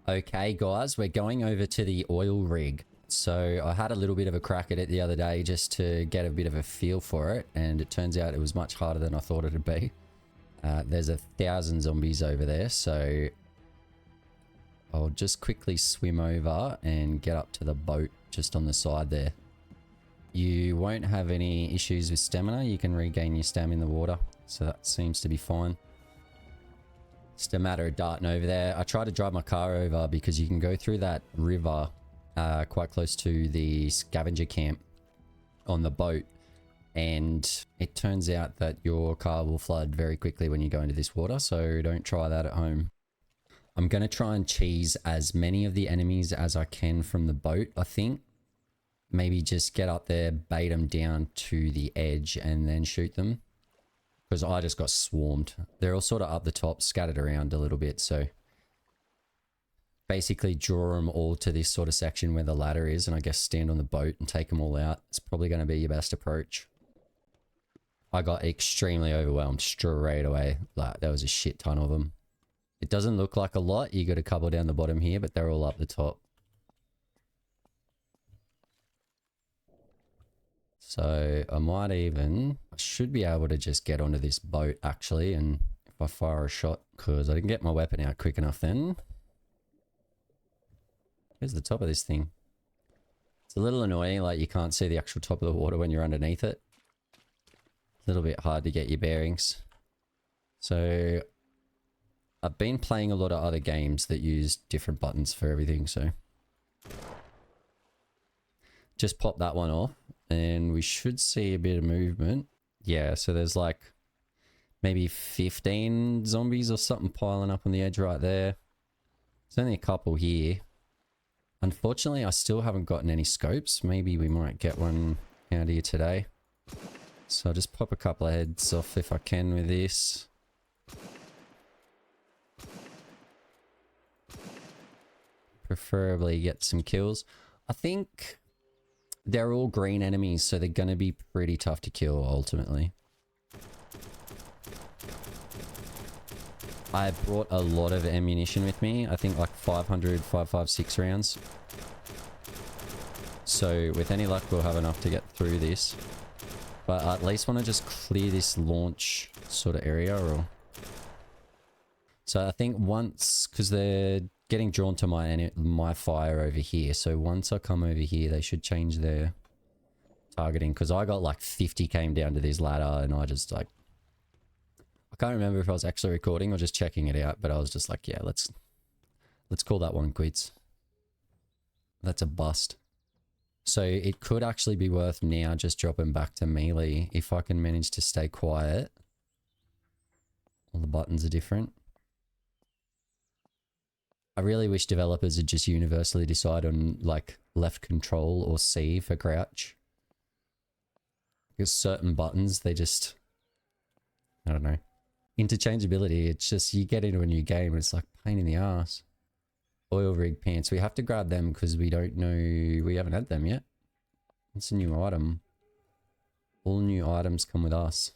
Okay, guys, we're going over to the oil rig. So I had a little bit of a crack at it the other day just to get a bit of a feel for it, and it turns out it was much harder than I thought it'd be. There's 1,000 zombies over there, so I'll just quickly swim over and get up to the boat just on the side there. You won't have any issues with stamina. You can regain your stamina in the water, so that seems to be fine. Just a matter of darting over there. I tried to drive my car over because you can go through that river quite close to the scavenger camp on the boat, and it turns out that your car will flood very quickly when you go into this water, so don't try that at home. I'm going to try and cheese as many of the enemies as I can from the boat, I think. Maybe just get up there, bait them down to the edge and then shoot them. Because I just got swarmed. They're all sort of up the top, scattered around a little bit, so basically draw them all to this sort of section where the ladder is, and I guess stand on the boat and take them all out. It's probably going to be your best approach. I got extremely overwhelmed straight away. Like, there was a shit ton of them. It doesn't look like a lot. You got a couple down the bottom here, but they're all up the top. So I should be able to just get onto this boat actually, and if I fire a shot, because I didn't get my weapon out quick enough then. Here's the top of this thing. It's a little annoying, like you can't see the actual top of the water when you're underneath it. A little bit hard to get your bearings. So I've been playing a lot of other games that use different buttons for everything, so just pop that one off and we should see a bit of movement. Yeah, so there's like maybe 15 zombies or something piling up on the edge right there. There's only a couple here. Unfortunately, I still haven't gotten any scopes. Maybe we might get one out here today. So I'll just pop a couple of heads off if I can with this. Preferably get some kills. I think they're all green enemies, so they're going to be pretty tough to kill ultimately. I brought a lot of ammunition with me. I think like 556 rounds. So with any luck, we'll have enough to get through this. But I at least want to just clear this launch sort of area. So I think once, because they're getting drawn to my fire over here. So once I come over here, they should change their targeting. Because I got like 50 came down to this ladder and I just like... I can't remember if I was actually recording or just checking it out. But I was just like, yeah, let's call that one quits. That's a bust. So it could actually be worth now just dropping back to melee if I can manage to stay quiet. All the buttons are different. I really wish developers would just universally decide on like left control or C for crouch. Because certain buttons, they just, I don't know. Interchangeability, it's just you get into a new game and it's like pain in the ass. Oil rig pants, we have to grab them because we don't know, we haven't had them yet. It's a new item. All new items come with us.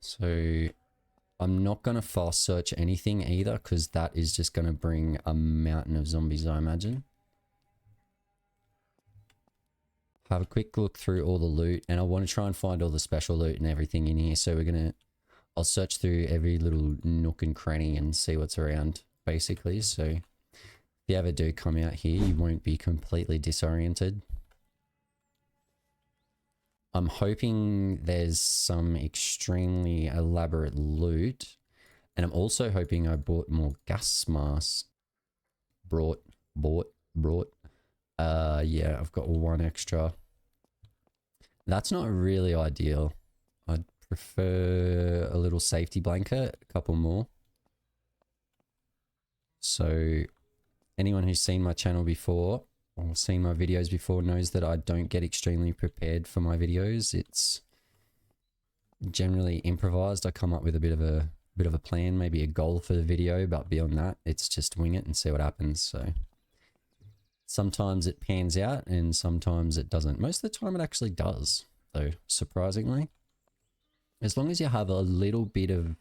So I'm not going to fast search anything either because that is just going to bring a mountain of zombies, I imagine. Have a quick look through all the loot, and I want to try and find all the special loot and everything in here. So I'll search through every little nook and cranny and see what's around, basically. So if you ever do come out here, you won't be completely disoriented. I'm hoping there's some extremely elaborate loot. And I'm also hoping I bought more gas masks. Brought. Yeah, I've got one extra. That's not really ideal. I'd prefer a little safety blanket, a couple more. So anyone who's seen my channel before or seen my videos before knows that I don't get extremely prepared for my videos. It's generally improvised. I come up with a bit of a plan, maybe a goal for the video, but beyond that, it's just wing it and see what happens. So sometimes it pans out and sometimes it doesn't. Most of the time it actually does, though, surprisingly. As long as you have a little bit of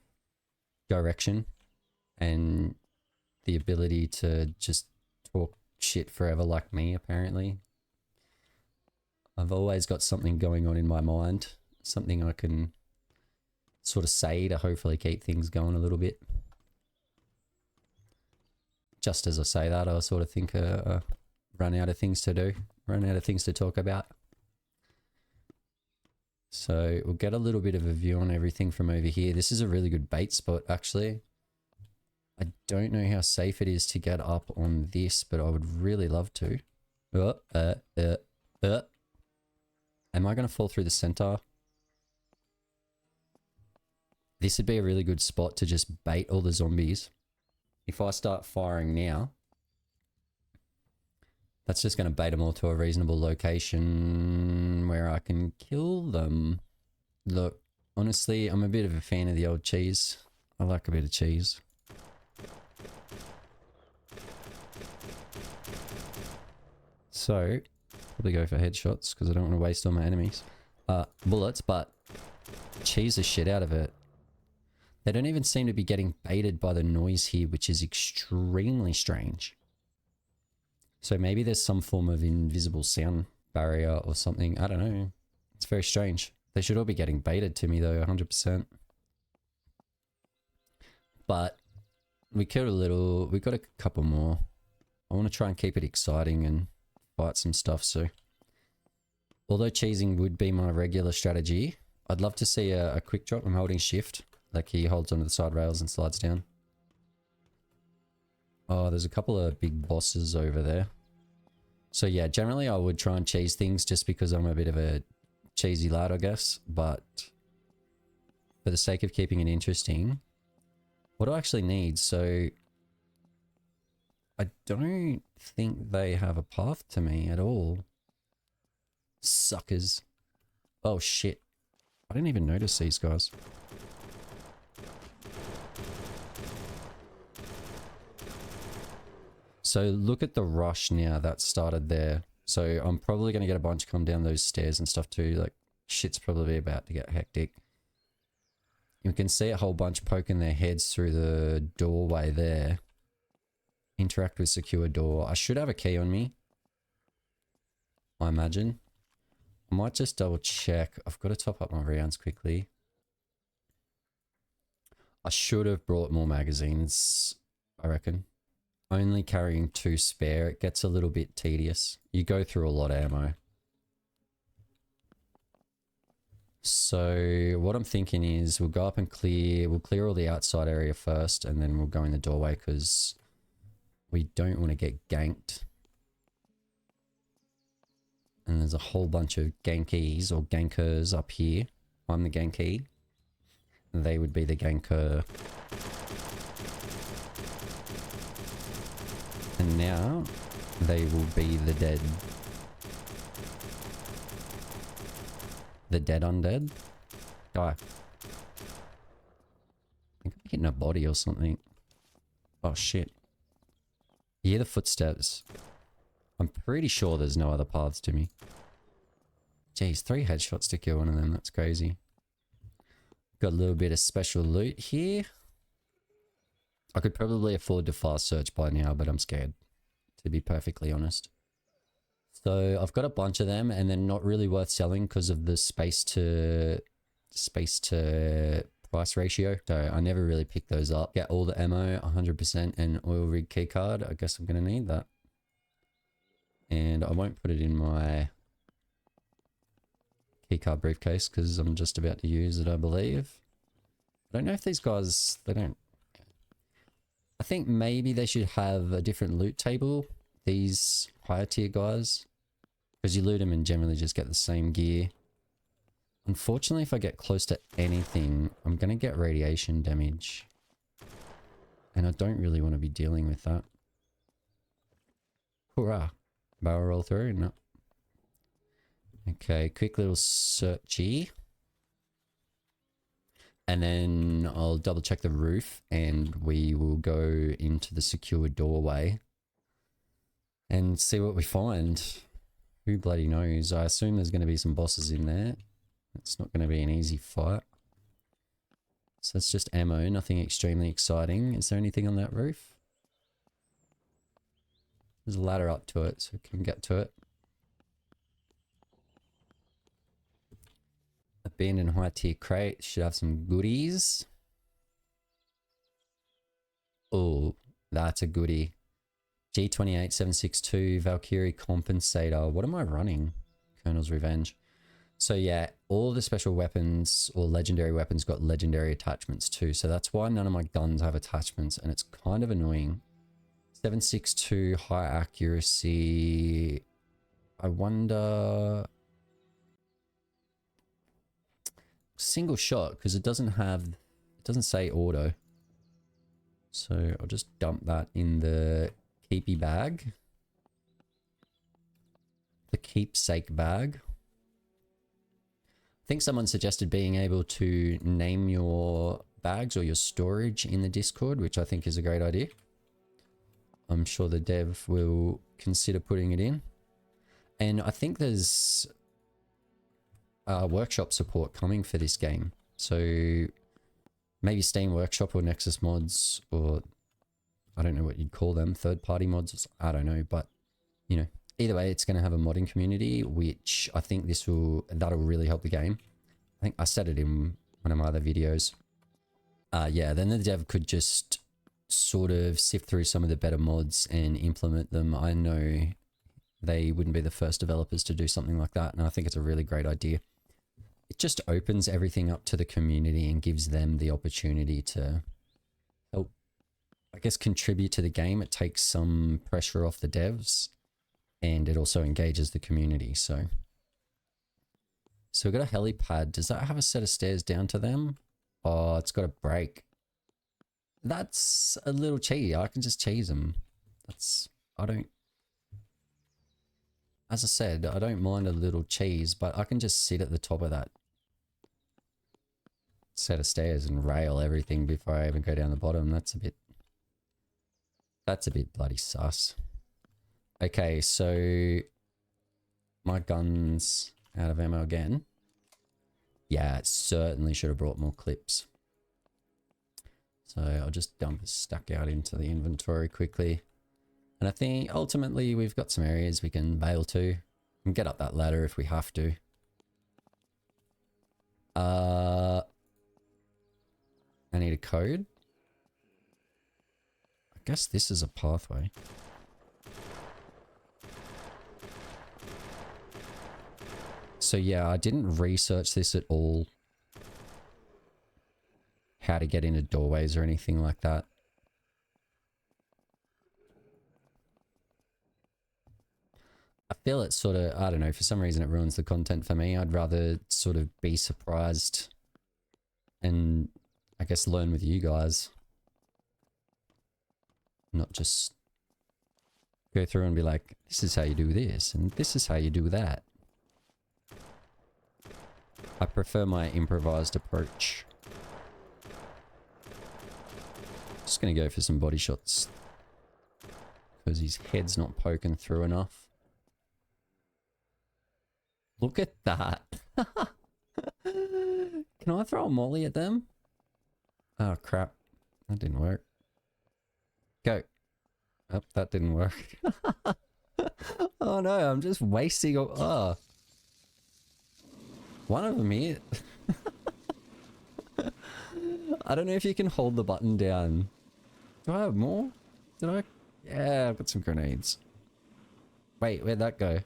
direction and the ability to just talk shit forever like me, apparently. I've always got something going on in my mind, something I can sort of say to hopefully keep things going a little bit. Just as I say that, I sort of think run out of things to do, run out of things to talk about. So we'll get a little bit of a view on everything from over here. This is a really good bait spot, actually. I don't know how safe it is to get up on this, but I would really love to. Am I going to fall through the center? This would be a really good spot to just bait all the zombies. If I start firing now, that's just going to bait them all to a reasonable location where I can kill them. Look, honestly, I'm a bit of a fan of the old cheese. I like a bit of cheese. So, probably go for headshots because I don't want to waste all my enemies. Bullets, but cheese the shit out of it. They don't even seem to be getting baited by the noise here, which is extremely strange. So maybe there's some form of invisible sound barrier or something. I don't know. It's very strange. They should all be getting baited to me though, 100%. But we killed a little. We got a couple more. I want to try and keep it exciting and fight some stuff. So although cheesing would be my regular strategy, I'd love to see a quick drop. I'm holding shift. Like he holds onto the side rails and slides down. Oh, there's a couple of big bosses over there. So yeah, generally I would try and cheese things just because I'm a bit of a cheesy lad, I guess. But for the sake of keeping it interesting, what do I actually need? So I don't think they have a path to me at all. Suckers. Oh shit. I didn't even notice these guys. So look at the rush now that started there. So I'm probably going to get a bunch come down those stairs and stuff too. Like shit's probably about to get hectic. You can see a whole bunch poking their heads through the doorway there. Interact with secure door. I should have a key on me, I imagine. I might just double check. I've got to top up my rounds quickly. I should have brought more magazines, I reckon. Only carrying 2 spare, it gets a little bit tedious. You go through a lot of ammo. So what I'm thinking is we'll go up and we'll clear all the outside area first and then we'll go in the doorway because we don't want to get ganked. And there's a whole bunch of gankies or gankers up here. I'm the ganky. They would be the ganker. And now they will be the dead. The dead undead? Die. I think I'm hitting a body or something. Oh shit. You hear the footsteps. I'm pretty sure there's no other paths to me. Jeez, 3 headshots to kill one of them. That's crazy. Got a little bit of special loot here. I could probably afford to fast search by now, but I'm scared, to be perfectly honest. So I've got a bunch of them and they're not really worth selling because of the space to price ratio. So I never really pick those up. Get all the ammo, 100% and oil rig keycard. I guess I'm going to need that. And I won't put it in my keycard briefcase because I'm just about to use it, I believe. I don't know if these guys, they don't. I think maybe they should have a different loot table, these higher tier guys, because you loot them and generally just get the same gear. Unfortunately, if I get close to anything, I'm going to get radiation damage. And I don't really want to be dealing with that. Hurrah. Barrel roll through? No. Okay, quick little searchy. And then I'll double check the roof and we will go into the secure doorway and see what we find. Who bloody knows? I assume there's going to be some bosses in there. It's not going to be an easy fight. So it's just ammo, nothing extremely exciting. Is there anything on that roof? There's a ladder up to it, so we can get to it. Abandoned high tier crate. Should have some goodies. Oh, that's a goodie. G28762 Valkyrie compensator. What am I running? Colonel's Revenge. So yeah, all the special weapons or legendary weapons got legendary attachments too. So that's why none of my guns have attachments, and it's kind of annoying. 762 high accuracy. I wonder... Single shot, because it doesn't say auto. So I'll just dump that in the keepy bag. The keepsake bag. I think someone suggested being able to name your bags or your storage in the Discord, which I think is a great idea. I'm sure the dev will consider putting it in. And I think there's workshop support coming for this game. So maybe Steam Workshop or Nexus Mods, or I don't know what you'd call them, third-party mods, I don't know, but you know, either way, it's going to have a modding community, which I think that'll really help the game. I think I said it in one of my other videos. Yeah, then the dev could just sort of sift through some of the better mods and implement them. I know they wouldn't be the first developers to do something like that, and I think it's a really great idea. It just opens everything up to the community and gives them the opportunity to help, I guess, contribute to the game. It takes some pressure off the devs, and it also engages the community. So we've got a helipad. Does that have a set of stairs down to them? Oh, it's got a break. That's a little cheaty. I can just cheese them. As I said, I don't mind a little cheese, but I can just sit at the top of that set of stairs and rail everything before I even go down the bottom. That's a bit bloody sus. Okay, so my gun's out of ammo again. Yeah, it certainly should have brought more clips. So I'll just dump a stack out into the inventory quickly. And I think ultimately we've got some areas we can bail to and get up that ladder if we have to. I need a code. I guess this is a pathway. So yeah, I didn't research this at all. How to get into doorways or anything like that. I feel it's sort of, I don't know, for some reason it ruins the content for me. I'd rather sort of be surprised and I guess learn with you guys. Not just go through and be like, this is how you do this and this is how you do that. I prefer my improvised approach. Just gonna go for some body shots because his head's not poking through enough. Look at that. Can I throw a molly at them? Oh crap, that didn't work. Go. Oh, that didn't work. Oh no, I'm just wasting. Oh, one of them hit. I don't know if you can hold the button down. Do I have more? Did I? Yeah, I've got some grenades. Wait, where'd that go?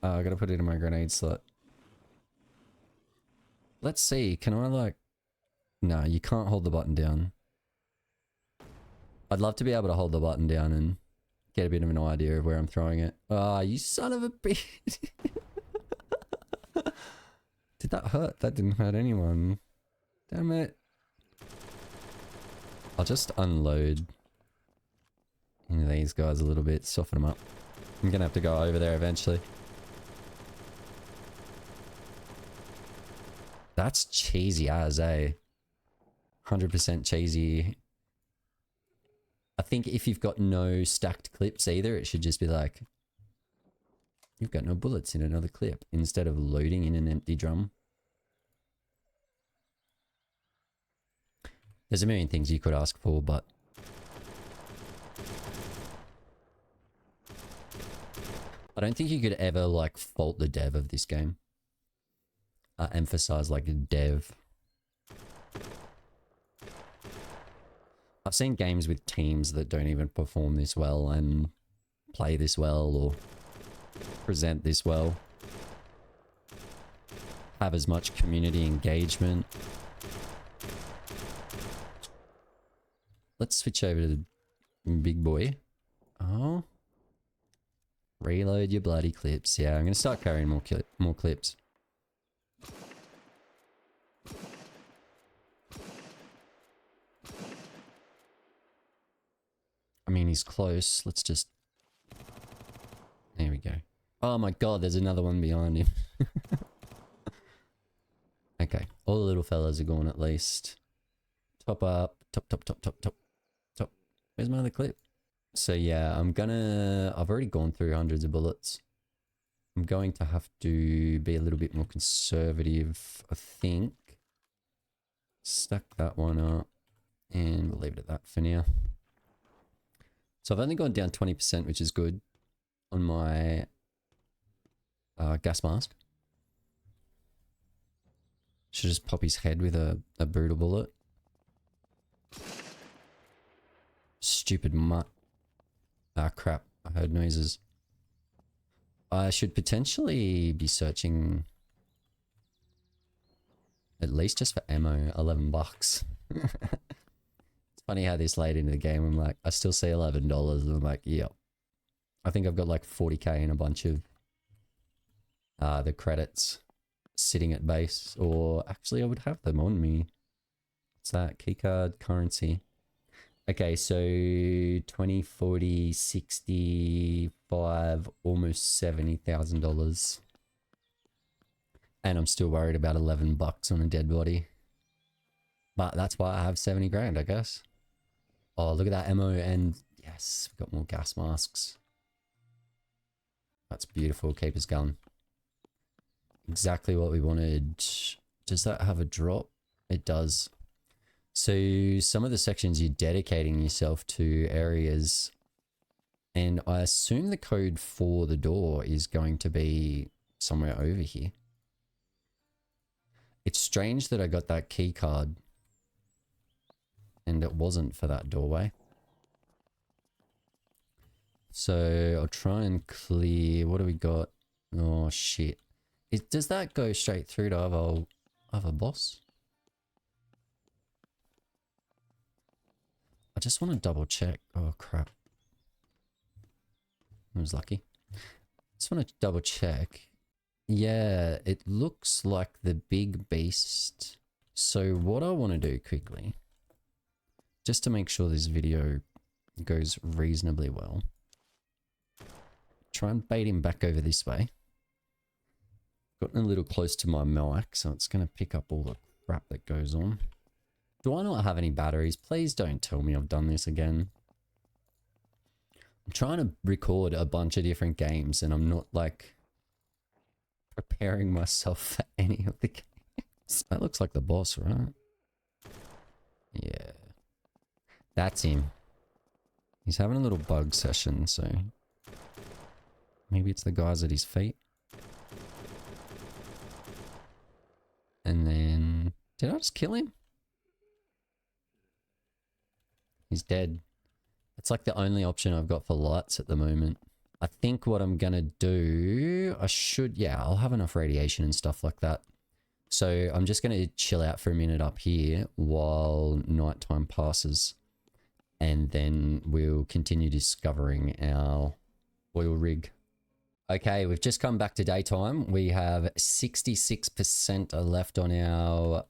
Oh, I gotta put it in my grenade slot. Let's see, can I like... No, you can't hold the button down. I'd love to be able to hold the button down and get a bit of an idea of where I'm throwing it. Ah, oh, you son of a bitch. Did that hurt? That didn't hurt anyone. Damn it. I'll just unload into these guys a little bit, soften them up. I'm gonna have to go over there eventually. That's cheesy as, eh? 100% cheesy. I think if you've got no stacked clips either, it should just be like, you've got no bullets in another clip, instead of loading in an empty drum. There's a million things you could ask for, but... I don't think you could ever like fault the dev of this game. Emphasize like dev. I've seen games with teams that don't even perform this well and play this well or present this well. Have as much community engagement. Let's switch over to the big boy. Oh. Reload your bloody clips. Yeah, I'm going to start carrying more clips. I mean, he's close. Let's just... There we go. Oh my god, there's another one behind him. Okay, all the little fellas are gone at least. Top up. Top. Where's my other clip? So yeah, I've already gone through hundreds of bullets. I'm going to have to be a little bit more conservative, I think. Stack that one up. And we'll leave it at that for now. So I've only gone down 20%, which is good, on my gas mask. Should just pop his head with a brutal bullet. Stupid mutt. Ah, crap. I heard noises. I should potentially be searching at least just for ammo, $11. It's funny how this late into the game, I'm like, I still see $11 and I'm like, yep. I think I've got like 40k and a bunch of the credits sitting at base, or actually I would have them on me. What's that? Keycard, currency. Okay, so 20, 40, 65, almost $70,000. And I'm still worried about $11 on a dead body. But that's why I have 70 grand, I guess. Oh, look at that ammo, and yes, we've got more gas masks. That's beautiful. Keep us going. Exactly what we wanted. Does that have a drop? It does. So some of the sections you're dedicating yourself to areas, and I assume the code for the door is going to be somewhere over here. It's strange that I got that key card and it wasn't for that doorway. So I'll try and clear. What do we got? Oh shit. Does that go straight through to other boss? I just want to double check. Oh crap. I was lucky. Just want to double check. Yeah, it looks like the big beast. So what I want to do quickly, just to make sure this video goes reasonably well, try and bait him back over this way. Gotten a little close to my mic, so it's going to pick up all the crap that goes on. Do I not have any batteries? Please don't tell me I've done this again. I'm trying to record a bunch of different games and I'm not like preparing myself for any of the games. That looks like the boss, right? Yeah. That's him. He's having a little bug session, so maybe it's the guys at his feet. And then, did I just kill him? He's dead. It's like the only option I've got for lights at the moment. I think what I'm gonna do, I'll have enough radiation and stuff like that. So I'm just gonna chill out for a minute up here while nighttime passes. And then we'll continue discovering our oil rig. Okay, we've just come back to daytime. We have 66% left on our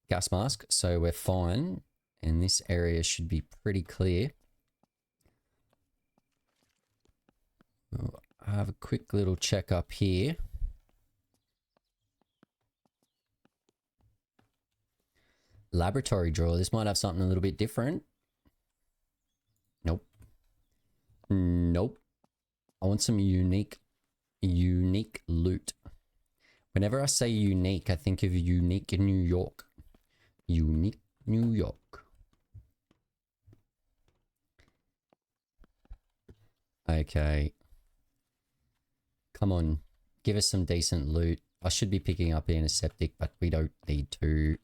gas mask, so we're fine. And this area should be pretty clear. I'll have a quick little check up here. Laboratory drawer. This might have something a little bit different. Nope. Nope. I want some unique loot. Whenever I say unique, I think of unique in New York. Unique New York. Okay. Come on. Give us some decent loot. I should be picking up antiseptic, but we don't need to.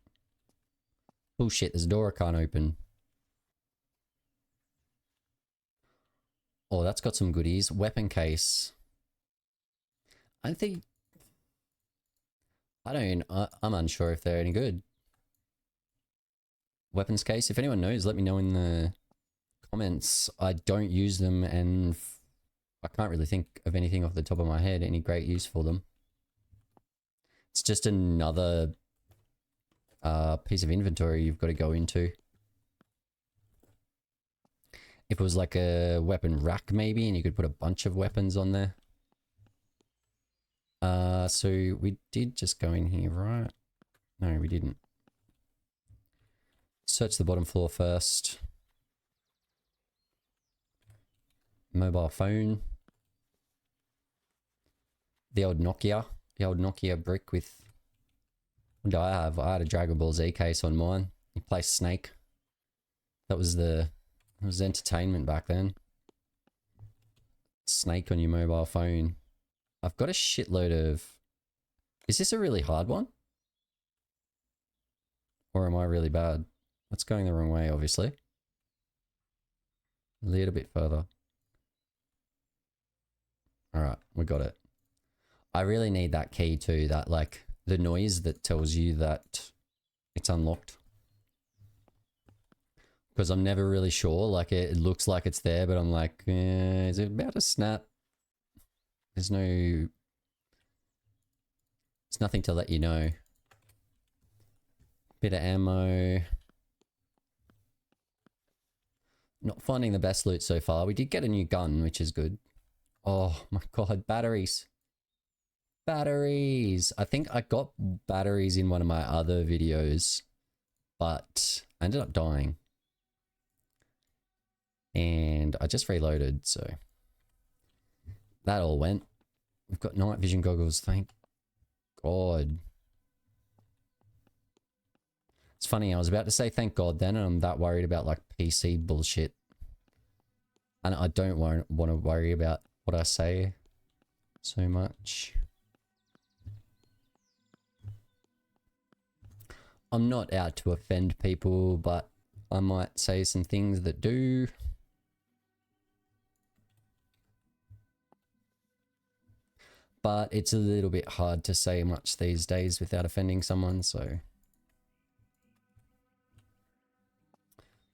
Bullshit, there's a door I can't open. Oh, that's got some goodies. Weapon case. I think... I'm unsure if they're any good. Weapons case. If anyone knows, let me know in the comments. I don't use them and I can't really think of anything off the top of my head, any great use for them. It's just another piece of inventory you've got to go into. If it was like a weapon rack maybe, and you could put a bunch of weapons on there. So we did just go in here, right? No, we didn't. Search the bottom floor first. Mobile phone. The old Nokia brick with... What do I have? I had a Dragon Ball Z case on mine. You play Snake. That was the... It was entertainment back then. Snake on your mobile phone. I've got a shitload of... Is this a really hard one? Or am I really bad? That's going the wrong way, obviously. A little bit further. Alright, we got it. I really need that key too, that like the noise that tells you that it's unlocked. Because I'm never really sure, like it looks like it's there, but I'm like, is it about to snap? There's nothing to let you know. Bit of ammo. Not finding the best loot so far. We did get a new gun, which is good. Oh my god, batteries. Batteries! I think I got batteries in one of my other videos, but I ended up dying. And I just reloaded, so that all went. We've got night vision goggles, thank God. It's funny, I was about to say thank God then, and I'm that worried about like PC bullshit. And I don't want to worry about what I say so much. I'm not out to offend people, but I might say some things that do. But it's a little bit hard to say much these days without offending someone, so...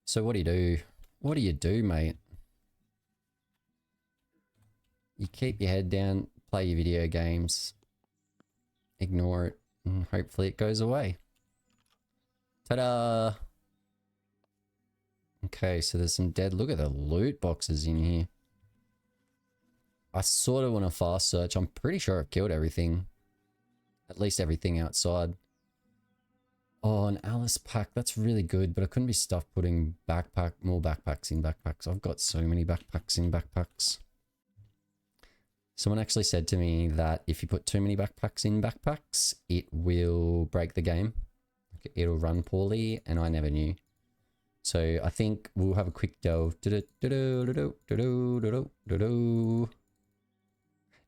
So what do you do? What do you do, mate? You keep your head down, play your video games, ignore it, and hopefully it goes away. Ta-da! Okay, so there's some dead... Look at the loot boxes in here. I sort of want to fast search. I'm pretty sure I've killed everything. At least everything outside. Oh, an Alice pack. That's really good, but I couldn't be stuffed putting more backpacks in backpacks. I've got so many backpacks in backpacks. Someone actually said to me that if you put too many backpacks in backpacks, it will break the game. It'll run poorly, and I never knew. So I think we'll have a quick delve.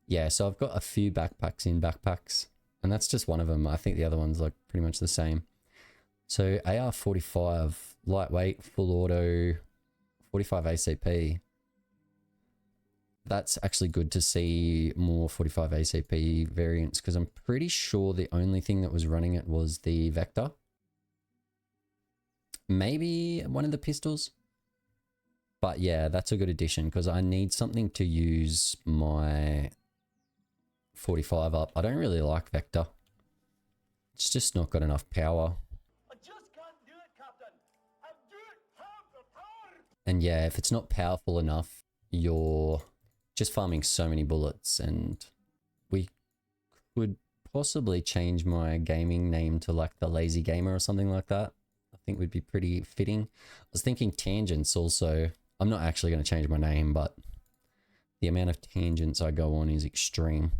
Yeah, so I've got a few backpacks in backpacks, and that's just one of them. I think the other one's like pretty much the same. So AR-45, lightweight, full auto, 45 ACP. That's actually good to see more 45 ACP variants, because I'm pretty sure the only thing that was running it was the Vector. Maybe one of the pistols. But yeah, that's a good addition, because I need something to use my 45 up. I don't really like Vector. It's just not got enough power. I just can't do it, Captain. I don't have the power. And yeah, if it's not powerful enough, you're just farming so many bullets, and we could possibly change my gaming name to like the Lazy Gamer or something like that. I think would be pretty fitting. I was thinking tangents also. I'm not actually going to change my name, but the amount of tangents I go on is extreme.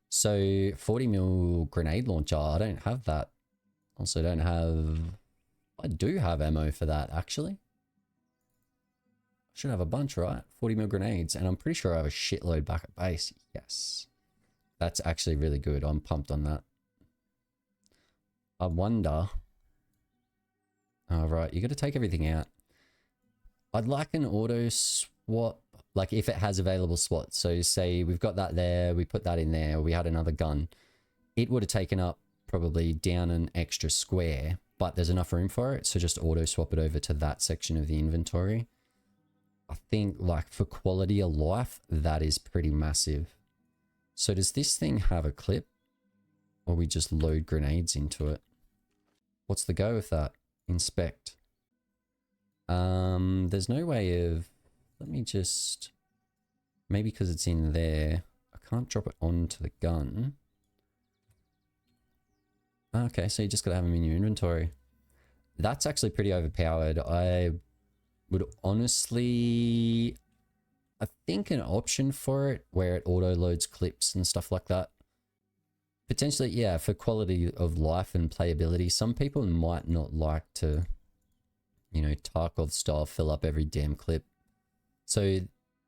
So 40mm grenade launcher, I don't have that. Also don't have... I do have ammo for that, actually. I should have a bunch, right? 40mm grenades, and I'm pretty sure I have a shitload back at base. Yes. That's actually really good. I'm pumped on that. I wonder... Oh, right. You got to take everything out. I'd like an auto swap, like if it has available slots. So say we've got that there, we put that in there, we had another gun. It would have taken up probably down an extra square, but there's enough room for it. So just auto swap it over to that section of the inventory. I think like for quality of life, that is pretty massive. So does this thing have a clip or we just load grenades into it? What's the go with that? Inspect. There's no way of, let me just, maybe because it's in there, I can't drop it onto the gun. Okay, so you just gotta have them in your inventory. That's actually pretty overpowered. I would honestly, I think an option for it where it auto loads clips and stuff like that. Potentially, yeah, for quality of life and playability, some people might not like to, you know, Tarkov style fill up every damn clip. So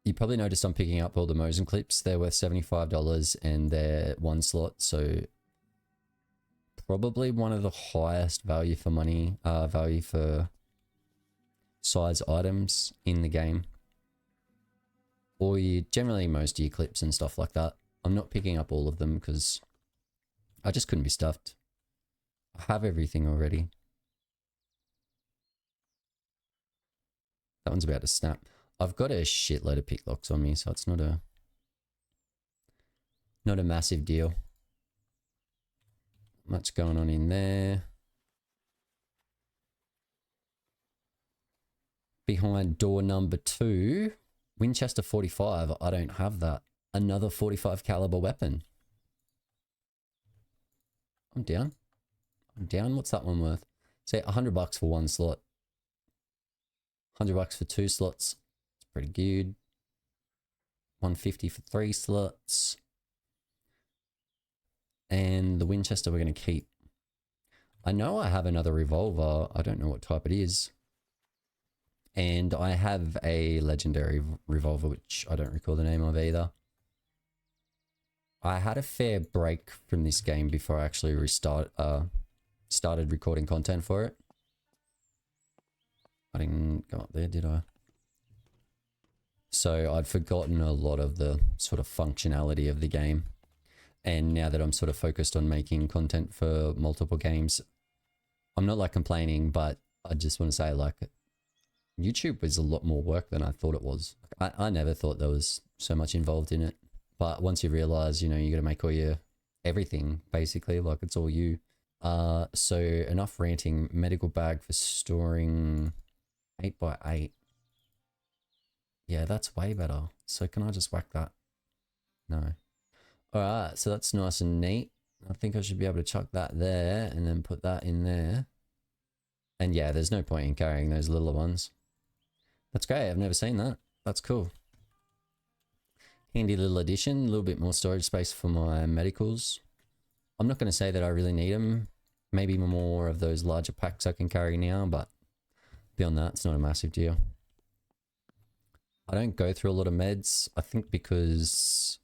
you probably noticed I'm picking up all the Mosin clips. They're worth $75 and they're one slot. So probably one of the highest value for money, value for size items in the game. Or you generally most of your clips and stuff like that. I'm not picking up all of them because I just couldn't be stuffed. I have everything already. That one's about to snap. I've got a shitload of pick locks on me, so it's not a massive deal. Much going on in there. Behind door number 2, Winchester 45. I don't have that. Another 45 caliber weapon. I'm down. I'm down. What's that one worth? Say $100 for one slot. $100 for 2 slots. It's pretty good. $150 for 3 slots. And the Winchester we're going to keep. I know I have another revolver. I don't know what type it is. And I have a legendary revolver, which I don't recall the name of either. I had a fair break from this game before I actually started recording content for it. I didn't go up there, did I? So I'd forgotten a lot of the sort of functionality of the game. And now that I'm sort of focused on making content for multiple games, I'm not like complaining, but I just want to say like YouTube was a lot more work than I thought it was. I never thought there was so much involved in it. But once you realize, you know, you got to make all your everything basically, like it's all you. So enough ranting. Medical bag for storing 8x8. Yeah, that's way better. So can I just whack that? No. Alright, so that's nice and neat. I think I should be able to chuck that there and then put that in there. And yeah, there's no point in carrying those little ones. That's great. I've never seen that. That's cool. Handy little addition. A little bit more storage space for my medicals. I'm not going to say that I really need them. Maybe more of those larger packs I can carry now, but beyond that, it's not a massive deal. I don't go through a lot of meds. I think because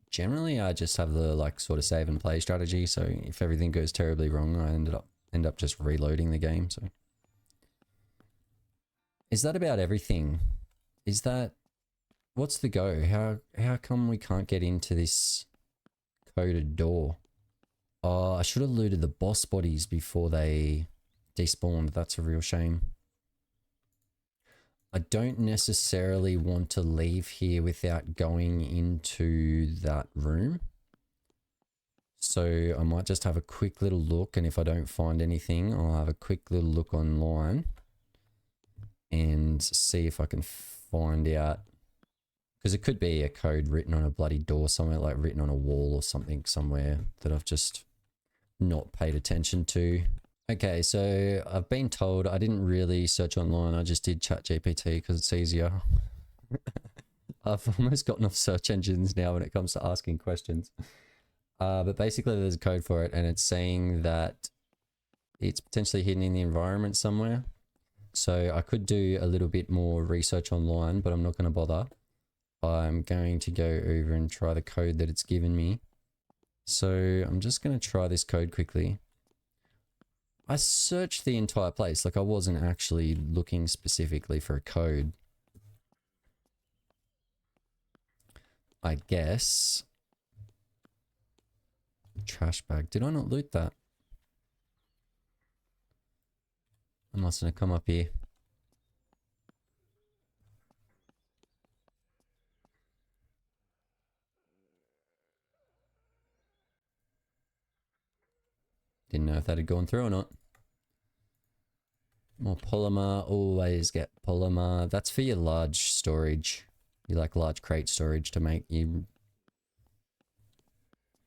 generally I just have the like sort of save and play strategy. So if everything goes terribly wrong, I end up just reloading the game. So is that about everything? Is that what's the go? How come we can't get into this coded door? Oh, I should have looted the boss bodies before they despawned. That's a real shame. I don't necessarily want to leave here without going into that room. So I might just have a quick little look, and if I don't find anything, I'll have a quick little look online and see if I can find out. Because it could be a code written on a bloody door somewhere, like written on a wall or something somewhere that I've just not paid attention to. Okay, so I've been told I didn't really search online. I just did ChatGPT because it's easier. I've almost gotten off search engines now when it comes to asking questions. But basically there's a code for it and it's saying that it's potentially hidden in the environment somewhere. So I could do a little bit more research online, but I'm not going to bother. I'm going to go over and try the code that it's given me. So I'm just going to try this code quickly. I searched the entire place, like I wasn't actually looking specifically for a code. I guess. Trash bag. Did I not loot that? I mustn't have come up here. Didn't know if that had gone through or not. More polymer. Always get polymer. That's for your large storage. You like large crate storage to make you...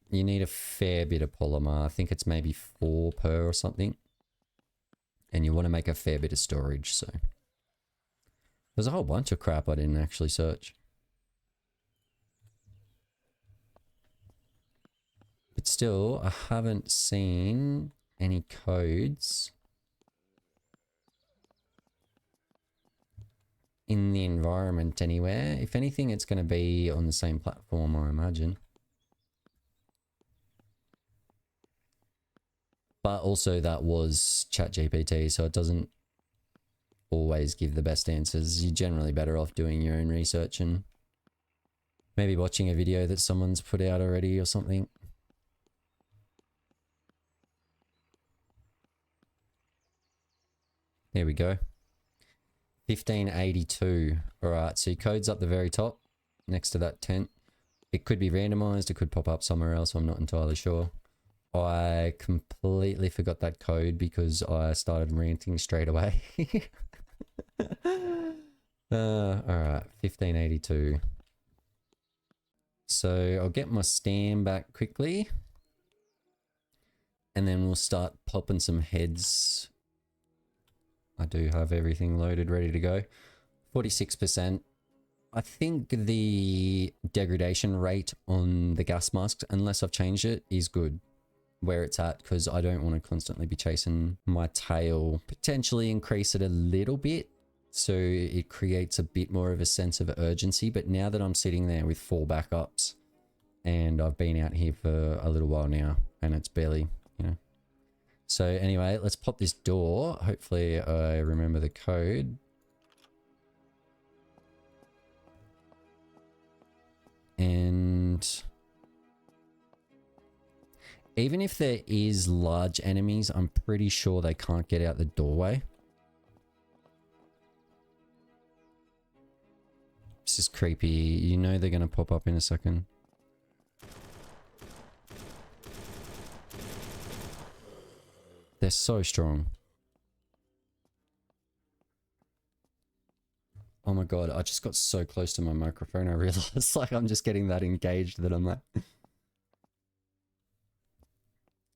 You need a fair bit of polymer. I think it's maybe 4 per or something. And you want to make a fair bit of storage, so... There's a whole bunch of crap I didn't actually search. But still, I haven't seen any codes in the environment anywhere. If anything, it's going to be on the same platform, I imagine. But also that was ChatGPT, so it doesn't always give the best answers. You're generally better off doing your own research and maybe watching a video that someone's put out already or something. There we go. 1582. Alright, so your code's up the very top, next to that tent. It could be randomized, it could pop up somewhere else, I'm not entirely sure. I completely forgot that code because I started ranting straight away. Alright, 1582. So I'll get my stand back quickly. And then we'll start popping some heads. I do have everything loaded, ready to go. 46%. I think the degradation rate on the gas masks, unless I've changed it, is good where it's at, because I don't want to constantly be chasing my tail. Potentially increase it a little bit so it creates a bit more of a sense of urgency. But now that I'm sitting there with 4 backups and I've been out here for a little while now and it's barely, you know. So anyway, let's pop this door. Hopefully I remember the code. And even if there is large enemies, I'm pretty sure they can't get out the doorway. This is creepy. You know they're going to pop up in a second. They're so strong. Oh my god, I just got so close to my microphone, I realized like I'm just getting that engaged that I'm like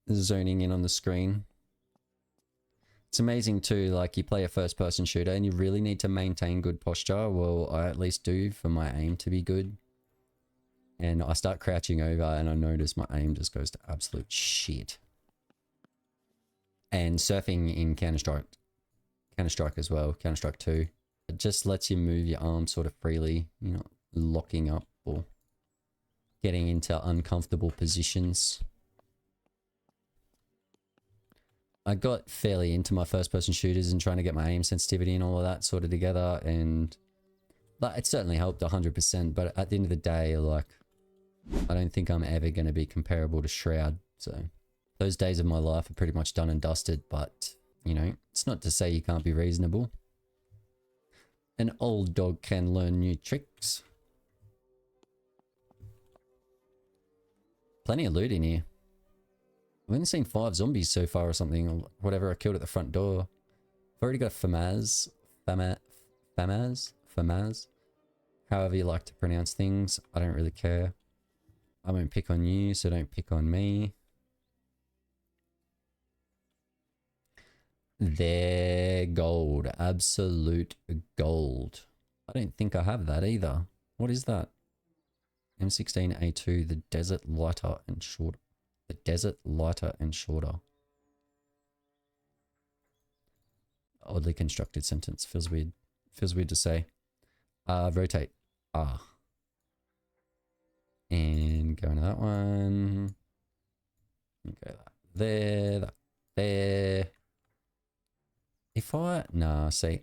zoning in on the screen. It's amazing too, like you play a first person shooter and you really need to maintain good posture. Well, I at least do for my aim to be good. And I start crouching over and I notice my aim just goes to absolute shit. And surfing in Counter-Strike as well, Counter-Strike 2. It just lets you move your arms sort of freely, you're not locking up or getting into uncomfortable positions. I got fairly into my first person shooters and trying to get my aim sensitivity and all of that sort of together, and like, it certainly helped 100%, but at the end of the day, like, I don't think I'm ever going to be comparable to Shroud, so those days of my life are pretty much done and dusted. But, you know, it's not to say you can't be reasonable. An old dog can learn new tricks. Plenty of loot in here. I've only seen 5 zombies so far or something, or whatever I killed at the front door. I've already got FAMAS. However you like to pronounce things. I don't really care. I won't pick on you, so don't pick on me. They're gold. Absolute gold. I don't think I have that either. What is that? M16A2, the desert lighter and shorter. The desert lighter and shorter. Oddly constructed sentence. Feels weird. Feels weird to say. Rotate. Ah. Go into that one. Go that there. If I, nah, see,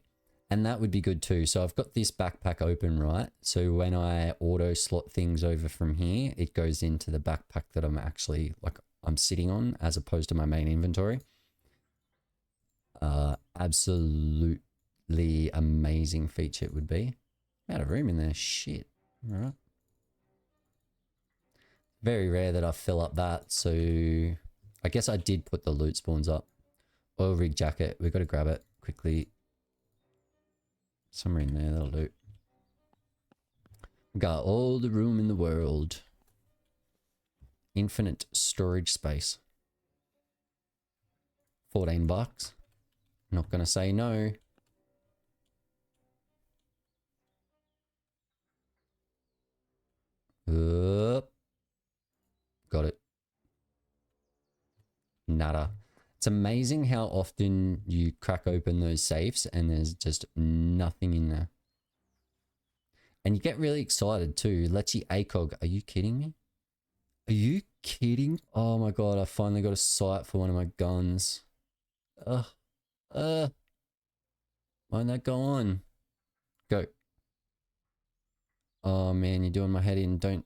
and that would be good too. So I've got this backpack open, right? So when I auto slot things over from here, it goes into the backpack that I'm actually, like, I'm sitting on as opposed to my main inventory. Absolutely amazing feature it would be. I'm out of room in there, shit. All right. Very rare that I fill up that, so I guess I did put the loot spawns up. Oil rig jacket, we've got to grab it quickly. Somewhere in there, that'll do. Got all the room in the world. Infinite storage space. 14 bucks. Not gonna say no. Got it. Nada. It's amazing how often you crack open those safes and there's just nothing in there. And you get really excited too. Let's see ACOG. Are you kidding me? Are you kidding? Oh my god, I finally got a sight for one of my guns. Why'd that go on? Go. Oh man, you're doing my head in. Don't.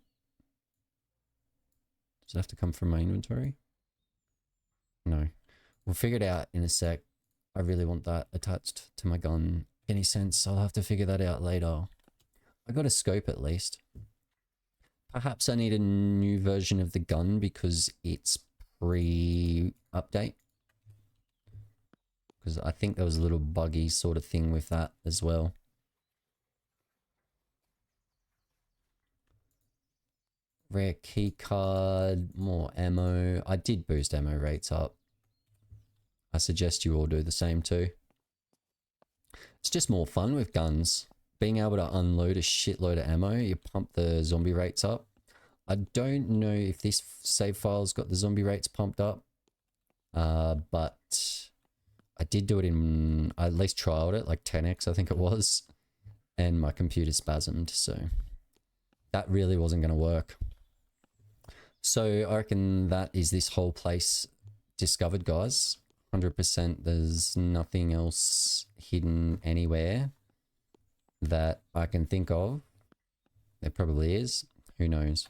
Does it have to come from my inventory? No. We'll figure it out in a sec. I really want that attached to my gun. Any sense? I'll have to figure that out later. I got a scope at least. Perhaps I need a new version of the gun because it's pre-update. Because I think there was a little buggy sort of thing with that as well. Rare key card, more ammo. I did boost ammo rates up. I suggest you all do the same too. It's just more fun with guns. Being able to unload a shitload of ammo, you pump the zombie rates up. I don't know if this save file's got the zombie rates pumped up. But I did do it in, I at least trialed it, like 10x I think it was. And my computer spasmed, so that really wasn't going to work. So I reckon that is this whole place discovered, guys. 100%. There's nothing else hidden anywhere that I can think of. There probably is. Who knows?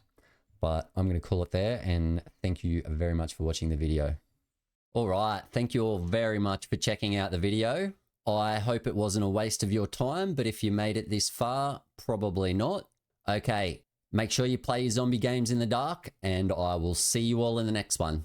But I'm going to call it there, and thank you very much for watching the video. All right. Thank you all very much for checking out the video. I hope it wasn't a waste of your time, but if you made it this far, probably not. Okay. Make sure you play your zombie games in the dark, and I will see you all in the next one.